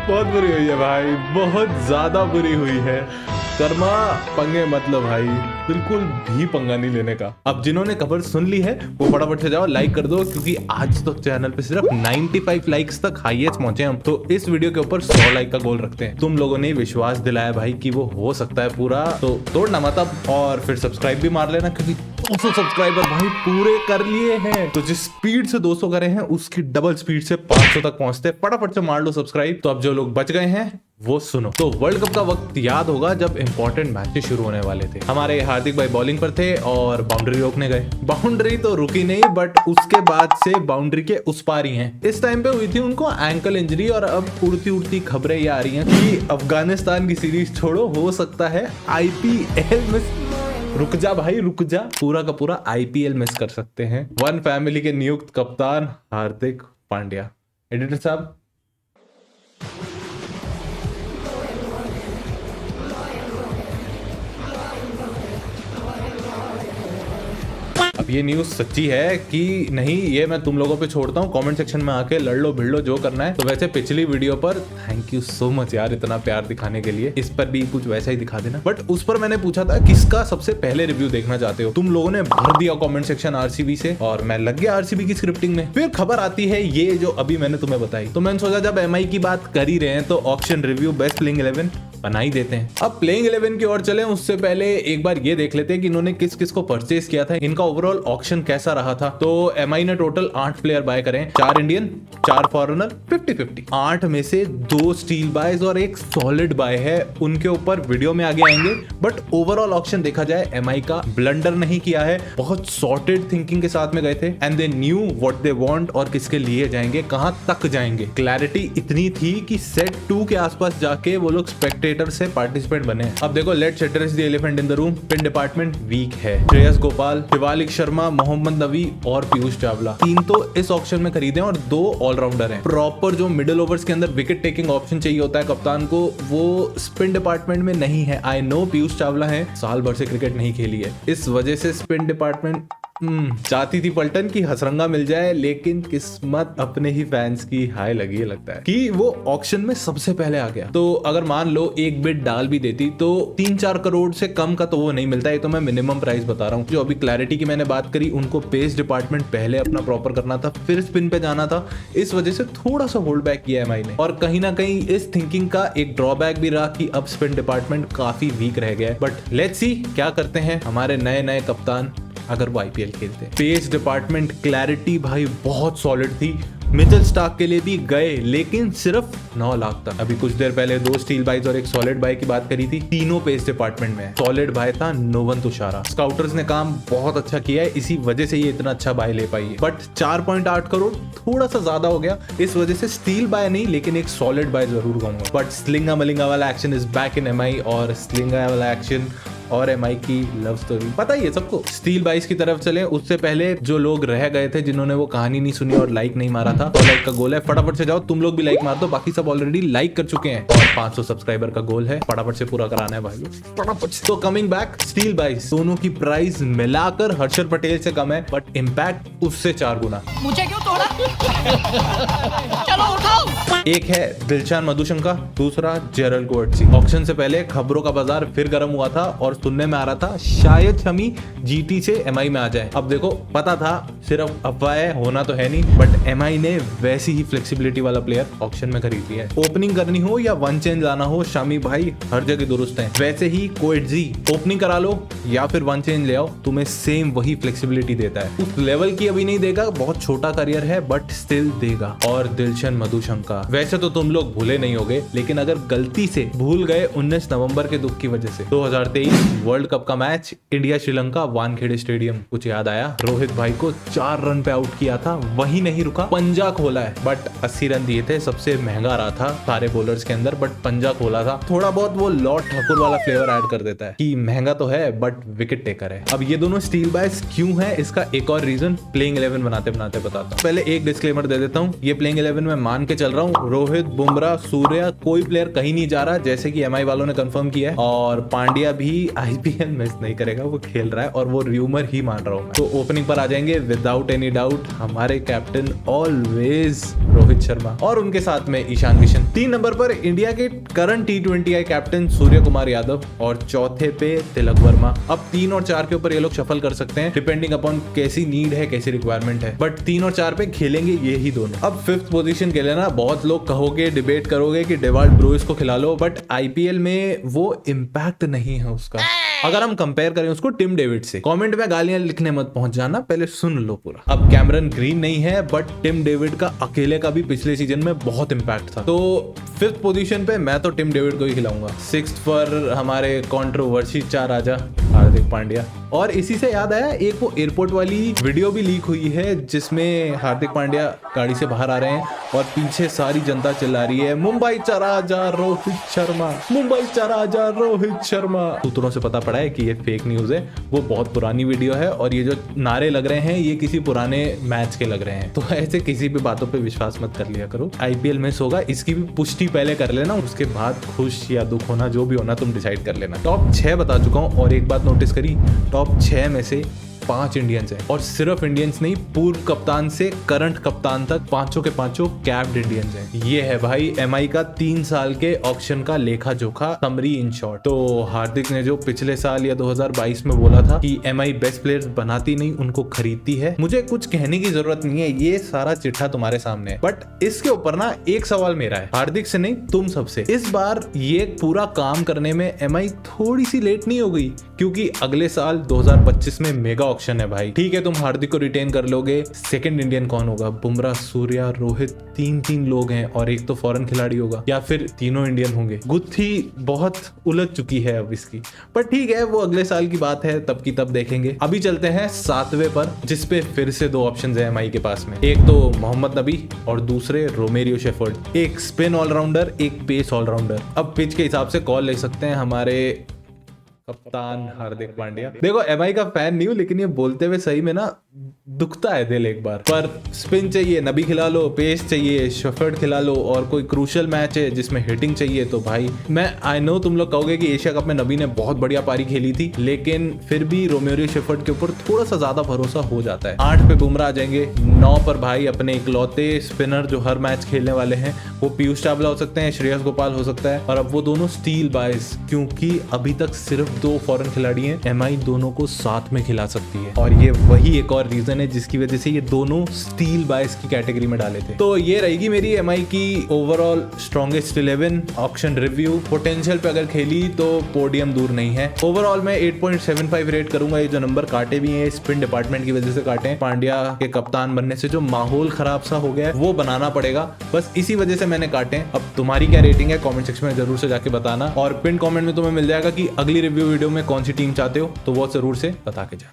बहुत बुरी हुई है भाई, बहुत ज्यादा बुरी हुई है। कर्मा पंगे मतलब भाई, बिल्कुल भी पंगा नहीं लेने का। अब जिन्होंने खबर सुन ली है वो फटाफट से जाओ लाइक कर दो, क्योंकि आज तो चैनल पे सिर्फ 95 लाइक्स तक हाईएस्ट पहुंचे हम। तो इस वीडियो के ऊपर 100 लाइक का गोल रखते हैं। तुम लोगों ने विश्वास दिलाया भाई कि वो हो सकता है पूरा, तो तोड़ना मत अब। और फिर सब्सक्राइब भी मार लेना, क्योंकि 200 सब्सक्राइबर भाई पूरे कर लिए हैं। तो जिस स्पीड से 200 करे हैं उसकी डबल स्पीड से 500 तक पहुंचते। फटाफट से मार लो सब्सक्राइब। तो अब जो लोग बच गए हैं वो सुनो। तो वर्ल्ड कप का वक्त याद होगा जब इंपॉर्टेंट मैचेस शुरू होने वाले थे। हमारे हार्दिक भाई बॉलिंग पर थे और बाउंड्री रोकने गए। बाउंड्री तो रुकी नहीं, बट उसके बाद से बाउंड्री के उस पार ही हैं। इस टाइम पे हुई थी उनको एंकल इंजरी, और अब उड़ती उड़ती खबरें ये आ रही हैं कि अफगानिस्तान की सीरीज छोड़ो, हो सकता है IPL मिस। रुक जा भाई रुक जा, पूरा का पूरा IPL मिस कर सकते हैं। वन फैमिली के नियुक्त कप्तान हार्दिक पांड्या। एडिटर साहब, अब ये न्यूज सच्ची है कि नहीं ये मैं तुम लोगों पे छोड़ता हूँ, कमेंट सेक्शन में आके लड़ लो भिड़ लो जो करना है। तो वैसे पिछली वीडियो पर थैंक यू सो मच यार इतना प्यार दिखाने के लिए, इस पर भी कुछ वैसा ही दिखा देना। बट उस पर मैंने पूछा था किसका सबसे पहले रिव्यू देखना चाहते हो, तुम लोगों ने भर दिया कमेंट सेक्शन RCB से, और मैं लग गया RCB की स्क्रिप्टिंग में। फिर खबर आती है ये जो अभी मैंने तुम्हें बताई। तो मैंने सोचा जब MI की बात कर ही रहे हैं तो ऑक्शन रिव्यू बेस्ट प्लेइंग 11 बना ही देते हैं। अब प्लेइंग 11 की ओर चले उससे पहले एक बार ये देख लेते हैं कि इन्होंने किस किस को परचेज किया था, इनका ओवरऑल ऑक्शन कैसा रहा था। तो MI ने टोटल 8 प्लेयर बाय करे, 4 इंडियन 4 फॉरेनर, 50-50। 8 में से 2 स्टील बायज और 1 सॉलिड बाय है, उनके ऊपर वीडियो में आगे आएंगे। बट ओवरऑल ऑक्शन देखा जाए MI का ब्लंडर नहीं किया है, बहुत सॉर्टेड थिंकिंग के साथ में गए थे and they knew what they want और किसके लिए जाएंगे, कहां तक जाएंगे। क्लैरिटी इतनी थी कि सेट 2 के आसपास जाके वो लोग स्पेक्टेटर से पार्टिसिपेंट बने। अब देखो let's address the elephant in the room, pin department weak है। श्रेयस गोपाल, शिवालिक शर्मा, मोहम्मद नबी और पीयूष चावला, 3 तो इस ऑक्शन में खरीदे और 2 ऑलराउंडर हैं। प्रॉपर जो मिडिल ओवर्स के अंदर विकेट टेकिंग ऑप्शन चाहिए होता है कप्तान को, वो स्पिन डिपार्टमेंट में नहीं है। आई नो पीयूष चावला है, साल भर से क्रिकेट नहीं खेली है, इस वजह से स्पिन डिपार्टमेंट चाहती थी पलटन की हसरंगा मिल जाए, लेकिन किस्मत अपने ही फैंस की हाय लगी है लगता है कि वो ऑक्शन में सबसे पहले आ गया। तो अगर मान लो एक बिड डाल भी देती तो 3-4 करोड़ से कम का तो वो नहीं मिलता। ये तो मैं मिनिमम प्राइस बता रहा हूँ। जो अभी क्लैरिटी की मैंने बात करी, उनको पेस डिपार्टमेंट पहले अपना प्रॉपर करना था, फिर स्पिन पे जाना था, इस वजह से थोड़ा सा होल्ड बैक किया MI ने। और कहीं ना कहीं इस थिंकिंग का एक ड्रॉबैक भी रहा कि अब स्पिन डिपार्टमेंट काफी वीक रह गया है। बट लेट्स सी क्या करते हैं हमारे नए नए कप्तान अगर वो IPL खेलते हैं। पेस डिपार्टमेंट क्लैरिटी भाई बहुत सॉलिड थी, मिचेल स्टार्क के लिए भी गए लेकिन सिर्फ 9 लाख तक। अभी कुछ देर पहले 2 स्टील बाइज और 1 सॉलिड बाय की बात करी थी, तीनों पेस डिपार्टमेंट में। सॉलिड बाय था नोवन तुषारा। स्काउटर्स ने काम बहुत अच्छा किया है, इसी वजह से ये इतना अच्छा बाय ले पाई है। बट 4.8 करोड़ थोड़ा सा ज्यादा हो गया, इस वजह से स्टील बाय नहीं लेकिन एक सॉलिड बाय जरूर कहूंगा। बट स्लिंगा मलिंगा वाला action is back in MI, और स्लिंगा वाला एक्शन और MI की लव स्टोरी पता ही है सबको। स्टील बाइस की तरफ चले उससे पहले जो लोग रह गए थे जिन्होंने वो कहानी नहीं सुनी और लाइक नहीं मारा था, तो लाइक का गोल है, फटाफट से जाओ तुम लोग भी लाइक मार दो। बाकी सब ऑलरेडी लाइक कर चुके हैं और 500 सब्सक्राइबर का गोल है, फटाफट से पूरा कराना है भाई लोग, फटाफट से। तो कमिंग बैक, स्टील बाइस दोनों की प्राइस मिलाकर हर्षद पटेल से कम है, बट इम्पैक्ट उससे 4 गुना। मुझे क्यों तोड़ा? चलो उठाओ। एक है दिलशान मधुशंका, दूसरा जेरल गोएट्सी। ऑक्शन से पहले खबरों का बाजार फिर गर्म हुआ था और सुनने में आ रहा था शायद शमी GT से MI में आ जाए। अब देखो पता था सिर्फ अफवाह होना तो है नहीं, बट MI ने वैसी ही फ्लेक्सिबिलिटी वाला प्लेयर ऑक्शन में खरीद लिया है। ओपनिंग करनी हो या वन चेंज लाना हो, शामी भाई हर जगह दुरुस्त है। वैसे ही कोएट्जी ओपनिंग करा लो या फिर वन चेंज ले आओ, तुम्हें सेम वही फ्लेक्सिबिलिटी देता है। उस लेवल की अभी नहीं देगा, बहुत छोटा करियर है बट स्टिल देगा। और दिलशन मधुशंका, वैसे तो तुम लोग भूले नहीं होगे, लेकिन अगर गलती से भूल गए 19 नवंबर के दुख की वजह से 2023 वर्ल्ड कप का match India Sri Lanka Wankhede stadium, कुछ याद आया? रोहित भाई को 4 रन पे आउट किया था, वही नहीं रुका, पंजा खोला है। बट 80 रन दिए थे, सबसे महंगा रहा था सारे बॉलर्स के अंदर, बट पंजा खोला था। थोड़ा बहुत वो लॉर्ड ठाकुर वाला फ्लेवर ऐड कर देता है कि महंगा तो है बट विकेट टेकर है। अब ये दोनों स्टील बाइस क्यों है, इसका एक और रीजन प्लेइंग 11 बनाते बनाते बताता हूँ। पहले एक डिस्क्लेमर दे देता हूँ, ये प्लेइंग 11 में मान के चल रहा हूँ रोहित, बुमराह, सूर्या, कोई प्लेयर कहीं नहीं जा रहा, जैसे कि MI वालों ने कंफर्म किया है। और पांड्या भी आईपीएल मिस नहीं करेगा, वो खेल रहा है और वो र्यूमर ही मान रहा हूँ मैं। तो ओपनिंग पर आ जाएंगे विदाउट एनी डाउट हमारे कैप्टन ऑलवेज रोहित शर्मा और उनके साथ में ईशान किशन। 3 नंबर पर इंडिया के current T20 captain Surya Kumar Yadav और चौथे पे तिलक वर्मा। अब 3 और 4 के ऊपर ये लोग शफल कर सकते हैं डिपेंडिंग अपॉन कैसी नीड है, कैसी रिक्वायरमेंट है, बट 3 और 4 पे खेलेंगे ये ही दोनों। अब 5th पोजीशन के लिए ना बहुत लोग कहोगे, डिबेट करोगे कि डेवाल्ड ब्रुइस को खिला लो, बट आईपीएल में वो इम्पैक्ट नहीं है उसका अगर हम कंपेयर करें उसको टिम डेविड से। कमेंट में गालियां लिखने मत पहुंच जाना, पहले सुन लो पूरा। अब कैमरन ग्रीन नहीं है, बट टिम डेविड का अकेले का भी पिछले सीजन में बहुत इंपैक्ट था। तो 5th पोजीशन पे मैं तो टिम डेविड को ही खिलाऊंगा। 6th पर हमारे कंट्रोवर्सी 4 राजा हार्दिक पांड्या। और इसी से याद आया, एक वो एयरपोर्ट वाली वीडियो भी लीक हुई है जिसमें हार्दिक पांड्या गाड़ी से बाहर आ रहे हैं और पीछे सारी जनता चिल्ला रही है मुंबई चा राजा रोहित शर्मा, मुंबई चा राजा रोहित शर्मा। सूत्रों से पता पड़ा है कि ये फेक न्यूज है, वो बहुत पुरानी वीडियो है और ये जो नारे लग रहे हैं ये किसी पुराने मैच के लग रहे हैं। तो ऐसे किसी भी बातों पे विश्वास मत कर लिया करो। आईपीएल मिस होगा इसकी भी पुष्टि पहले कर लेना, उसके बाद खुश या दुख होना जो भी होना तुम डिसाइड कर लेना। टॉप 6 बता चुका हूँ और एक बात नोटिस करी, टॉप 6 में से 5 इंडियंस हैं और सिर्फ इंडियंस नहीं, पूर्व कप्तान से करंट कप्तान तक पांचों के पांचों कैप्ड इंडियंस हैं। ये है भाई एमआई का 3 साल के ऑक्शन का लेखा जोखा समरी इन शॉर्ट। तो हार्दिक ने जो पिछले साल या 2022 में बोला था कि एमआई बेस्ट प्लेयर्स बनाती नहीं उनको खरीदती है, मुझे कुछ कहने की जरूरत नहीं है, ये सारा चिट्ठा तुम्हारे सामने है। बट इसके ऊपर ना एक सवाल मेरा है, हार्दिक से नहीं तुम सबसे, इस बार ये पूरा काम करने में एमआई थोड़ी सी लेट नहीं हो गई? क्योंकि अगले साल 2025 में मेगा ऑक्शन है भाई। ठीक है तुम हार्दिक को रिटेन कर लोगे, सेकंड इंडियन कौन होगा? बुमराह, सूर्या, रोहित, 3 लोग हैं और एक तो फॉरेन खिलाड़ी होगा या फिर तीनों इंडियन होंगे। गुत्थी बहुत उलझ चुकी है अब इसकी, पर ठीक है वो अगले साल की बात है, तब की तब देखेंगे। अभी चलते हैं 7वें पर, जिसपे फिर से 2 ऑप्शन है एमआई के पास में, एक तो मोहम्मद नबी और दूसरे रोमेरियो शेफर्ड। एक स्पिन ऑलराउंडर, एक पेस ऑलराउंडर। अब पिच के हिसाब से कॉल ले सकते हैं हमारे कप्तान हार्दिक पांड्या। देखो एमआई का फैन नहीं हूं, लेकिन ये बोलते हुए सही में ना दुखता है दिल एक बार। पर स्पिन चाहिए नबी खिला लो, पेस चाहिए शेफर्ड खिला लो, और कोई क्रूशियल मैच है जिसमें हिटिंग चाहिए तो भाई मैं आई नो तुम लोग कहोगे कि एशिया कप में नबी ने बहुत बढ़िया पारी खेली थी, लेकिन फिर भी रोमेरियो शेफर्ड के ऊपर थोड़ा सा ज्यादा भरोसा हो जाता है। 8 पे बुमराह आ जाएंगे, 9 पर भाई अपने इकलौते स्पिनर जो हर मैच खेलने वाले हैं वो पीयूष चावला हो सकते हैं, श्रेयस गोपाल हो सकता है, और अब वो दोनों स्टील बायस, क्योंकि अभी तक सिर्फ 2 फॉरेन खिलाड़ी हैं, एमआई दोनों को साथ में खिला सकती है। और ये वही एक और रीजन है जिसकी वजह से ये दोनों स्टील बायस की कैटेगरी में डाले थे। तो ये रहेगी मेरी एमआई की overall strongest 11 auction review. Potential पे अगर खेली तो पोडियम दूर नहीं है। ओवरऑल मैं 8.75 रेट करूंगा। ये जो नंबर काटे भी हैं स्पिन डिपार्टमेंट की वजह से काटे हैं, पांड्या के कप्तान बनने से जो माहौल खराब सा हो गया है वो बनाना पड़ेगा, बस इसी वजह से मैंने काटे हैं। अब तुम्हारी क्या रेटिंग है कमेंट सेक्शन में जरूर से जाके बताना, और पिन कमेंट में तुम्हें मिल जाएगा कि अगली रिव्यू वीडियो में कौन सी टीम चाहते हो, तो वो जरूर से बता के जाना।